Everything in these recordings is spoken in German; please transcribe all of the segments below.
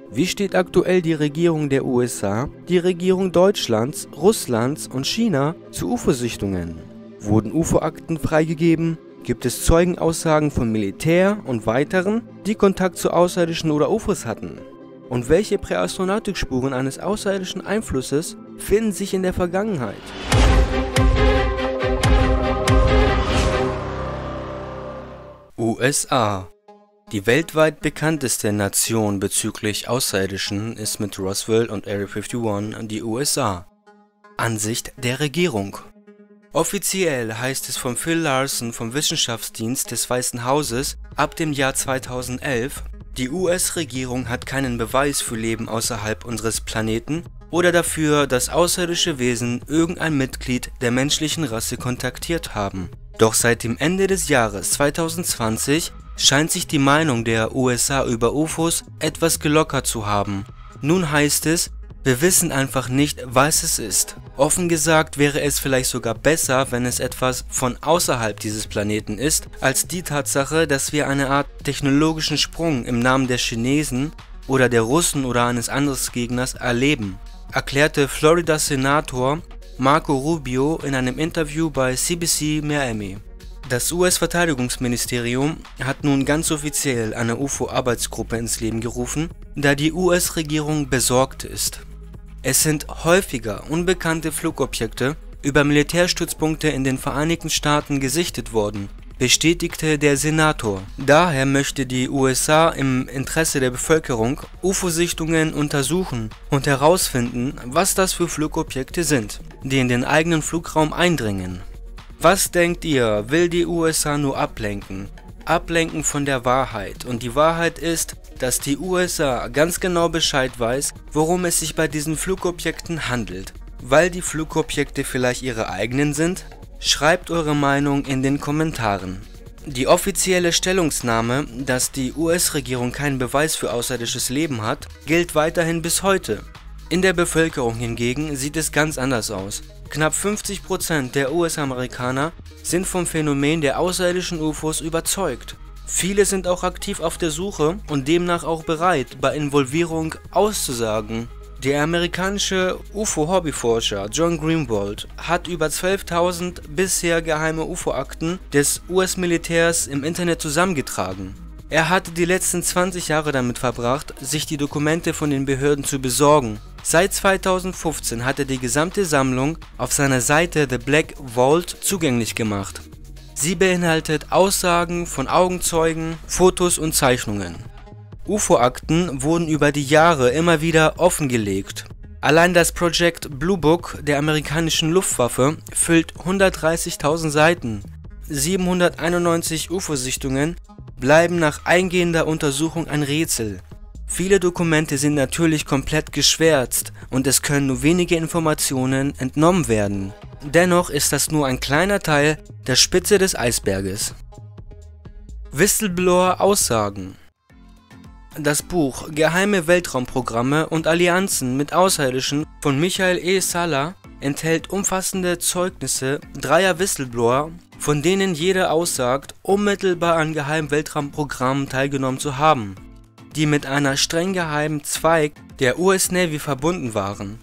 Wie steht aktuell die Regierung der USA, die Regierung Deutschlands, Russlands und China zu UFO-Sichtungen? Wurden UFO-Akten freigegeben? Gibt es Zeugenaussagen von Militär und weiteren, die Kontakt zu Außerirdischen oder UFOs hatten? Und welche Präastronautik-Spuren eines außerirdischen Einflusses finden sich in der Vergangenheit? USA. Die weltweit bekannteste Nation bezüglich Außerirdischen ist mit Roswell und Area 51 die USA. Ansicht der Regierung. Offiziell heißt es von Phil Larson vom Wissenschaftsdienst des Weißen Hauses ab dem Jahr 2011, die US-Regierung hat keinen Beweis für Leben außerhalb unseres Planeten oder dafür, dass außerirdische Wesen irgendein Mitglied der menschlichen Rasse kontaktiert haben. Doch seit dem Ende des Jahres 2020 scheint sich die Meinung der USA über UFOs etwas gelockert zu haben. Nun heißt es, wir wissen einfach nicht, was es ist. Offen gesagt wäre es vielleicht sogar besser, wenn es etwas von außerhalb dieses Planeten ist, als die Tatsache, dass wir eine Art technologischen Sprung im Namen der Chinesen oder der Russen oder eines anderen Gegners erleben, erklärte Florida-Senator Marco Rubio in einem Interview bei CBC Miami. Das US-Verteidigungsministerium hat nun ganz offiziell eine UFO-Arbeitsgruppe ins Leben gerufen, da die US-Regierung besorgt ist. Es sind häufiger unbekannte Flugobjekte über Militärstützpunkte in den Vereinigten Staaten gesichtet worden, bestätigte der Senator. Daher möchte die USA im Interesse der Bevölkerung UFO-Sichtungen untersuchen und herausfinden, was das für Flugobjekte sind, die in den eigenen Flugraum eindringen. Was denkt ihr, will die USA nur ablenken? Ablenken von der Wahrheit. Und die Wahrheit ist, dass die USA ganz genau Bescheid weiß, worum es sich bei diesen Flugobjekten handelt. Weil die Flugobjekte vielleicht ihre eigenen sind? Schreibt eure Meinung in den Kommentaren. Die offizielle Stellungnahme, dass die US-Regierung keinen Beweis für außerirdisches Leben hat, gilt weiterhin bis heute. In der Bevölkerung hingegen sieht es ganz anders aus. Knapp 50% der US-Amerikaner sind vom Phänomen der außerirdischen UFOs überzeugt. Viele sind auch aktiv auf der Suche und demnach auch bereit, bei Involvierung auszusagen. Der amerikanische UFO-Hobbyforscher John Greenwald hat über 12.000 bisher geheime UFO-Akten des US-Militärs im Internet zusammengetragen. Er hatte die letzten 20 Jahre damit verbracht, sich die Dokumente von den Behörden zu besorgen. Seit 2015 hat er die gesamte Sammlung auf seiner Seite The Black Vault zugänglich gemacht. Sie beinhaltet Aussagen von Augenzeugen, Fotos und Zeichnungen. UFO-Akten wurden über die Jahre immer wieder offengelegt. Allein das Project Blue Book der amerikanischen Luftwaffe füllt 130.000 Seiten. 791 UFO-Sichtungen bleiben nach eingehender Untersuchung ein Rätsel. Viele Dokumente sind natürlich komplett geschwärzt und es können nur wenige Informationen entnommen werden. Dennoch ist das nur ein kleiner Teil der Spitze des Eisberges. Whistleblower-Aussagen. Das Buch Geheime Weltraumprogramme und Allianzen mit Außerirdischen von Michael E. Salla enthält umfassende Zeugnisse dreier Whistleblower, von denen jeder aussagt, unmittelbar an geheimen Weltraumprogrammen teilgenommen zu haben, die mit einer streng geheimen Zweig der US Navy verbunden waren.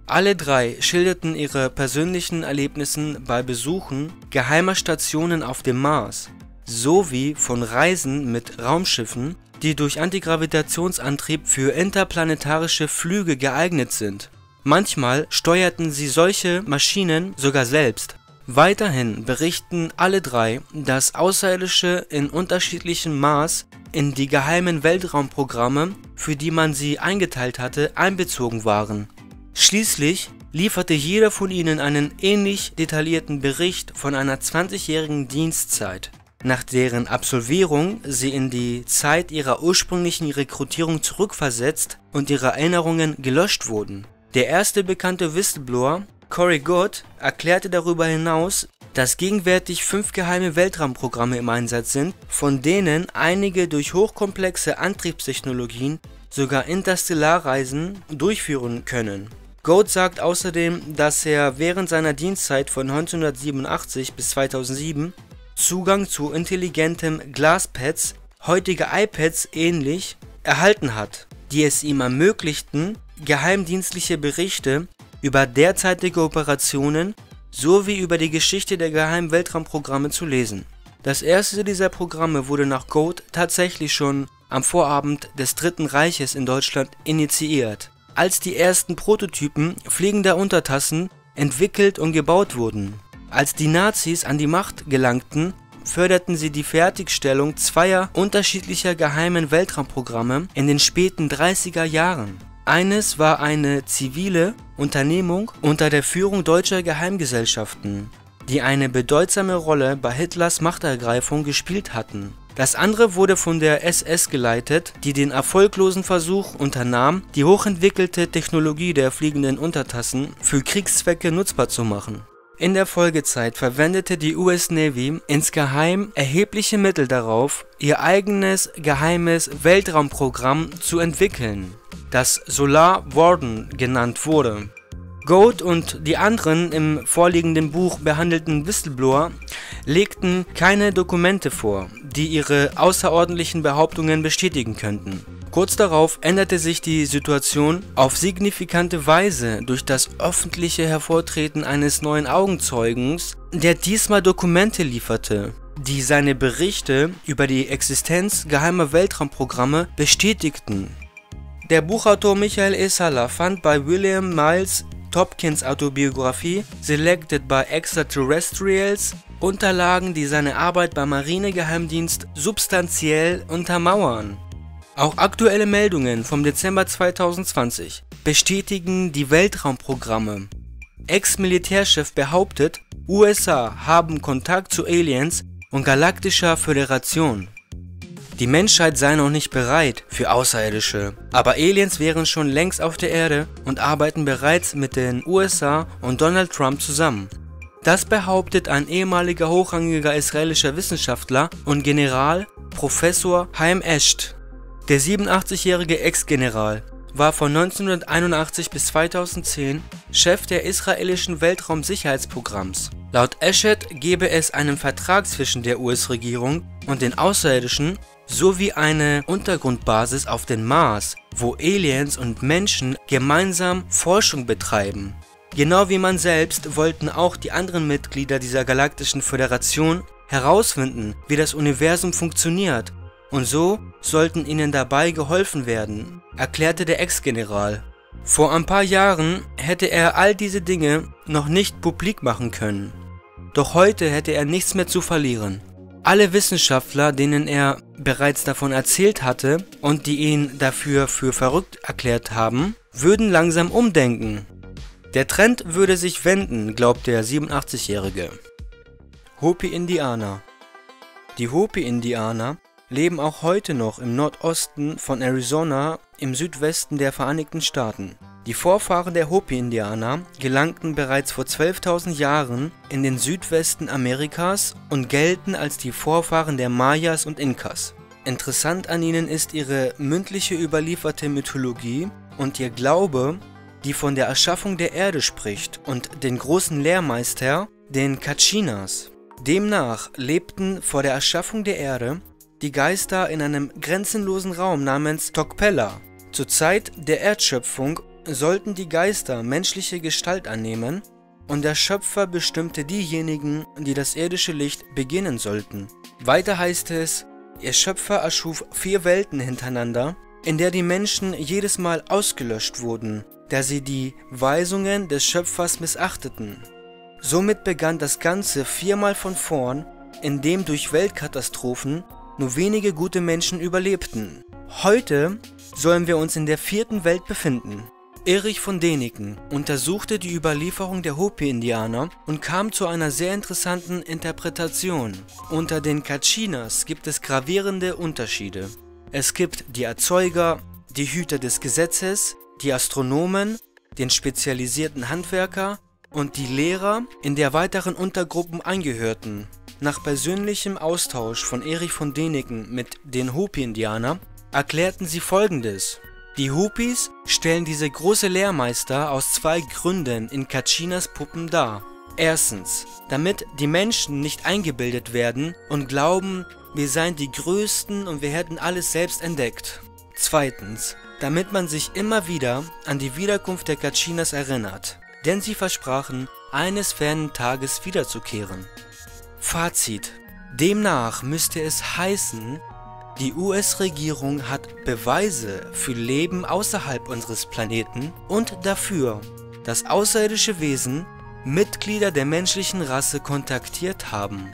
Alle drei schilderten ihre persönlichen Erlebnisse bei Besuchen geheimer Stationen auf dem Mars, sowie von Reisen mit Raumschiffen, die durch Antigravitationsantrieb für interplanetarische Flüge geeignet sind. Manchmal steuerten sie solche Maschinen sogar selbst. Weiterhin berichten alle drei, dass Außerirdische in unterschiedlichem Maß in die geheimen Weltraumprogramme, für die man sie eingeteilt hatte, einbezogen waren. Schließlich lieferte jeder von ihnen einen ähnlich detaillierten Bericht von einer 20-jährigen Dienstzeit, nach deren Absolvierung sie in die Zeit ihrer ursprünglichen Rekrutierung zurückversetzt und ihre Erinnerungen gelöscht wurden. Der erste bekannte Whistleblower, Corey Goode, erklärte darüber hinaus, dass gegenwärtig 5 geheime Weltraumprogramme im Einsatz sind, von denen einige durch hochkomplexe Antriebstechnologien sogar Interstellarreisen durchführen können. Goode sagt außerdem, dass er während seiner Dienstzeit von 1987 bis 2007 Zugang zu intelligentem Glaspads, heutige iPads ähnlich, erhalten hat, die es ihm ermöglichten, geheimdienstliche Berichte über derzeitige Operationen sowie über die Geschichte der geheimen Weltraumprogramme zu lesen. Das erste dieser Programme wurde nach Gold tatsächlich schon am Vorabend des Dritten Reiches in Deutschland initiiert, als die ersten Prototypen fliegender Untertassen entwickelt und gebaut wurden. Als die Nazis an die Macht gelangten, förderten sie die Fertigstellung zweier unterschiedlicher geheimen Weltraumprogramme in den späten 30er Jahren. Eines war eine zivile Unternehmung unter der Führung deutscher Geheimgesellschaften, die eine bedeutsame Rolle bei Hitlers Machtergreifung gespielt hatten. Das andere wurde von der SS geleitet, die den erfolglosen Versuch unternahm, die hochentwickelte Technologie der fliegenden Untertassen für Kriegszwecke nutzbar zu machen. In der Folgezeit verwendete die US Navy insgeheim erhebliche Mittel darauf, ihr eigenes geheimes Weltraumprogramm zu entwickeln, das Solar Warden genannt wurde. Gold und die anderen im vorliegenden Buch behandelten Whistleblower legten keine Dokumente vor, die ihre außerordentlichen Behauptungen bestätigen könnten. Kurz darauf änderte sich die Situation auf signifikante Weise durch das öffentliche Hervortreten eines neuen Augenzeugens, der diesmal Dokumente lieferte, die seine Berichte über die Existenz geheimer Weltraumprogramme bestätigten. Der Buchautor Michael Esala fand bei William Miles Topkins Autobiografie Selected by Extraterrestrials Unterlagen, die seine Arbeit beim Marinegeheimdienst substanziell untermauern. Auch aktuelle Meldungen vom Dezember 2020 bestätigen die Weltraumprogramme. Ex-Militärchef behauptet, USA haben Kontakt zu Aliens und galaktischer Föderation. Die Menschheit sei noch nicht bereit für Außerirdische, aber Aliens wären schon längst auf der Erde und arbeiten bereits mit den USA und Donald Trump zusammen. Das behauptet ein ehemaliger hochrangiger israelischer Wissenschaftler und General, Professor Chaim Escht. Der 87-jährige Ex-General war von 1981 bis 2010 Chef der israelischen Weltraumsicherheitsprogramms. Laut Escht gebe es einen Vertrag zwischen der US-Regierung und den Außerirdischen sowie eine Untergrundbasis auf dem Mars, wo Aliens und Menschen gemeinsam Forschung betreiben. Genau wie man selbst wollten auch die anderen Mitglieder dieser galaktischen Föderation herausfinden, wie das Universum funktioniert, und so sollten ihnen dabei geholfen werden, erklärte der Ex-General. Vor ein paar Jahren hätte er all diese Dinge noch nicht publik machen können. Doch heute hätte er nichts mehr zu verlieren. Alle Wissenschaftler, denen er bereits davon erzählt hatte und die ihn dafür für verrückt erklärt haben, würden langsam umdenken. Der Trend würde sich wenden, glaubt der 87-Jährige. Hopi-Indianer. Die Hopi-Indianer leben auch heute noch im Nordosten von Arizona im Südwesten der Vereinigten Staaten. Die Vorfahren der Hopi-Indianer gelangten bereits vor 12.000 Jahren in den Südwesten Amerikas und gelten als die Vorfahren der Mayas und Inkas. Interessant an ihnen ist ihre mündliche überlieferte Mythologie und ihr Glaube, die von der Erschaffung der Erde spricht, und den großen Lehrmeister, den Kachinas. Demnach lebten vor der Erschaffung der Erde die Geister in einem grenzenlosen Raum namens Tokpela. Zur Zeit der Erdschöpfung sollten die Geister menschliche Gestalt annehmen und der Schöpfer bestimmte diejenigen, die das irdische Licht beginnen sollten. Weiter heißt es, ihr Schöpfer erschuf 4 Welten hintereinander, in der die Menschen jedes Mal ausgelöscht wurden, da sie die Weisungen des Schöpfers missachteten. Somit begann das Ganze 4-mal von vorn, indem durch Weltkatastrophen nur wenige gute Menschen überlebten. Heute sollen wir uns in der 4. Welt befinden. Erich von Däniken untersuchte die Überlieferung der Hopi-Indianer und kam zu einer sehr interessanten Interpretation. Unter den Kachinas gibt es gravierende Unterschiede. Es gibt die Erzeuger, die Hüter des Gesetzes, die Astronomen, den spezialisierten Handwerker und die Lehrer, in der weiteren Untergruppen eingehörten. Nach persönlichem Austausch von Erich von Däniken mit den Hopi-Indianern erklärten sie Folgendes: Die Hopis stellen diese große Lehrmeister aus 2 Gründen in Kachinas Puppen dar. Erstens, damit die Menschen nicht eingebildet werden und glauben, wir seien die Größten und wir hätten alles selbst entdeckt. Zweitens, damit man sich immer wieder an die Wiederkunft der Kachinas erinnert, denn sie versprachen, eines fernen Tages wiederzukehren. Fazit: Demnach müsste es heißen, die US-Regierung hat Beweise für Leben außerhalb unseres Planeten und dafür, dass außerirdische Wesen Mitglieder der menschlichen Rasse kontaktiert haben.